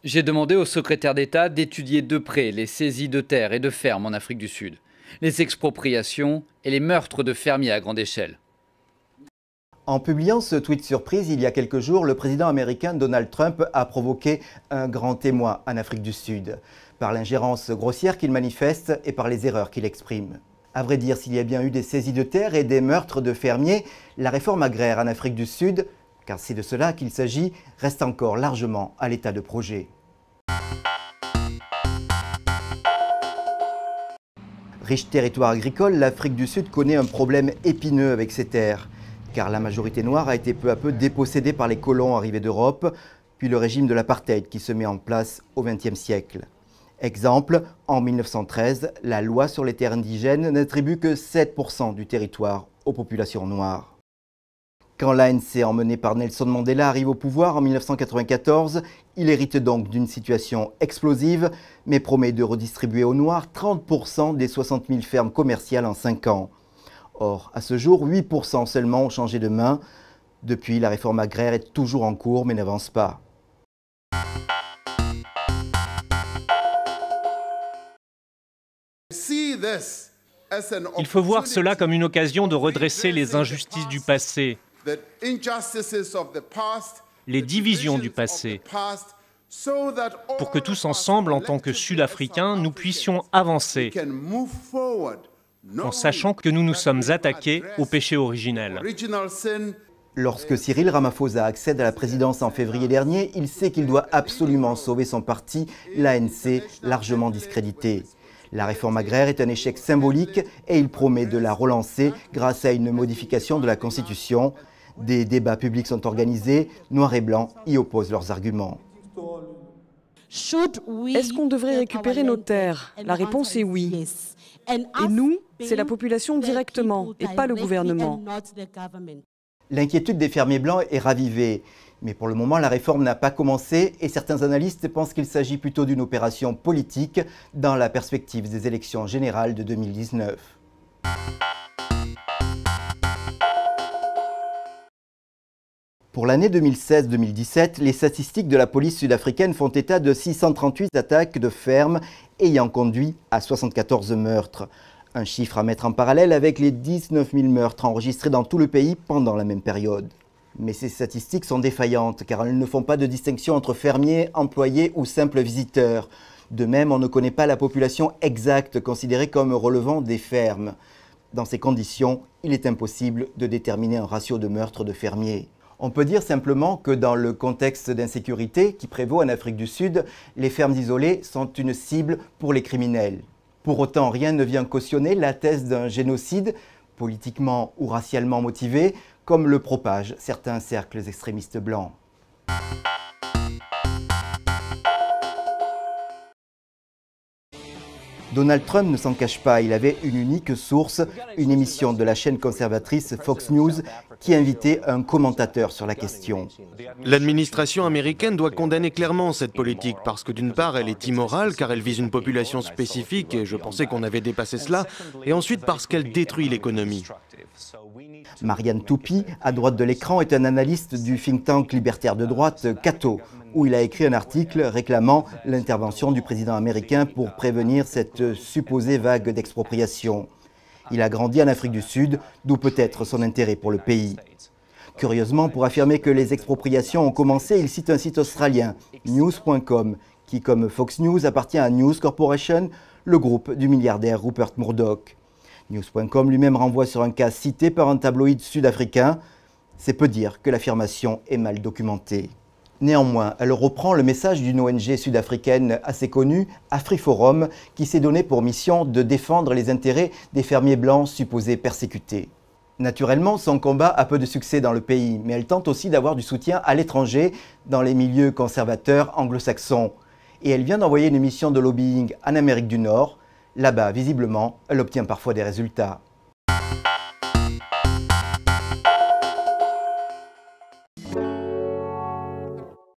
J'ai demandé au secrétaire d'État d'étudier de près les saisies de terres et de fermes en Afrique du Sud, les expropriations et les meurtres de fermiers à grande échelle. En publiant ce tweet surprise il y a quelques jours, le président américain Donald Trump a provoqué un grand émoi en Afrique du Sud, par l'ingérence grossière qu'il manifeste et par les erreurs qu'il exprime. À vrai dire, s'il y a bien eu des saisies de terres et des meurtres de fermiers, la réforme agraire en Afrique du Sud, car c'est de cela qu'il s'agit, reste encore largement à l'état de projet. Riche territoire agricole, l'Afrique du Sud connaît un problème épineux avec ses terres, car la majorité noire a été peu à peu dépossédée par les colons arrivés d'Europe, puis le régime de l'apartheid qui se met en place au XXe siècle. Exemple, en 1913, la loi sur les terres indigènes n'attribue que 7% du territoire aux populations noires. Quand l'ANC, emmené par Nelson Mandela, arrive au pouvoir en 1994, il hérite donc d'une situation explosive, mais promet de redistribuer aux Noirs 30% des 60 000 fermes commerciales en 5 ans. Or, à ce jour, 8% seulement ont changé de main. Depuis, la réforme agraire est toujours en cours, mais n'avance pas. Il faut voir cela comme une occasion de redresser les injustices du passé, les divisions du passé, pour que tous ensemble, en tant que Sud-Africains, nous puissions avancer, en sachant que nous nous sommes attaqués au péché originel. Lorsque Cyril Ramaphosa accède à la présidence en février dernier, il sait qu'il doit absolument sauver son parti, l'ANC, largement discrédité. La réforme agraire est un échec symbolique et il promet de la relancer grâce à une modification de la Constitution. Des débats publics sont organisés, Noirs et Blancs y opposent leurs arguments. Est-ce qu'on devrait récupérer nos terres? La réponse est oui. Et nous, c'est la population directement et pas le gouvernement. L'inquiétude des fermiers blancs est ravivée. Mais pour le moment, la réforme n'a pas commencé et certains analystes pensent qu'il s'agit plutôt d'une opération politique dans la perspective des élections générales de 2019. Pour l'année 2016-2017, les statistiques de la police sud-africaine font état de 638 attaques de fermes ayant conduit à 74 meurtres. Un chiffre à mettre en parallèle avec les 19 000 meurtres enregistrés dans tout le pays pendant la même période. Mais ces statistiques sont défaillantes car elles ne font pas de distinction entre fermiers, employés ou simples visiteurs. De même, on ne connaît pas la population exacte considérée comme relevant des fermes. Dans ces conditions, il est impossible de déterminer un ratio de meurtres de fermiers. On peut dire simplement que dans le contexte d'insécurité qui prévaut en Afrique du Sud, les fermes isolées sont une cible pour les criminels. Pour autant, rien ne vient cautionner la thèse d'un génocide, politiquement ou racialement motivé, comme le propagent certains cercles extrémistes blancs. Donald Trump ne s'en cache pas, il avait une unique source, une émission de la chaîne conservatrice Fox News qui invitait un commentateur sur la question. L'administration américaine doit condamner clairement cette politique parce que d'une part elle est immorale car elle vise une population spécifique et je pensais qu'on avait dépassé cela, et ensuite parce qu'elle détruit l'économie. Marianne Toupy, à droite de l'écran, est un analyste du think tank libertaire de droite Cato, où il a écrit un article réclamant l'intervention du président américain pour prévenir cette supposée vague d'expropriation. Il a grandi en Afrique du Sud, d'où peut-être son intérêt pour le pays. Curieusement, pour affirmer que les expropriations ont commencé, il cite un site australien, news.com, qui, comme Fox News, appartient à News Corporation, le groupe du milliardaire Rupert Murdoch. News.com lui-même renvoie sur un cas cité par un tabloïd sud-africain. C'est peu dire que l'affirmation est mal documentée. Néanmoins, elle reprend le message d'une ONG sud-africaine assez connue, AfriForum, qui s'est donné pour mission de défendre les intérêts des fermiers blancs supposés persécutés. Naturellement, son combat a peu de succès dans le pays, mais elle tente aussi d'avoir du soutien à l'étranger, dans les milieux conservateurs anglo-saxons. Et elle vient d'envoyer une mission de lobbying en Amérique du Nord. Là-bas, visiblement, elle obtient parfois des résultats.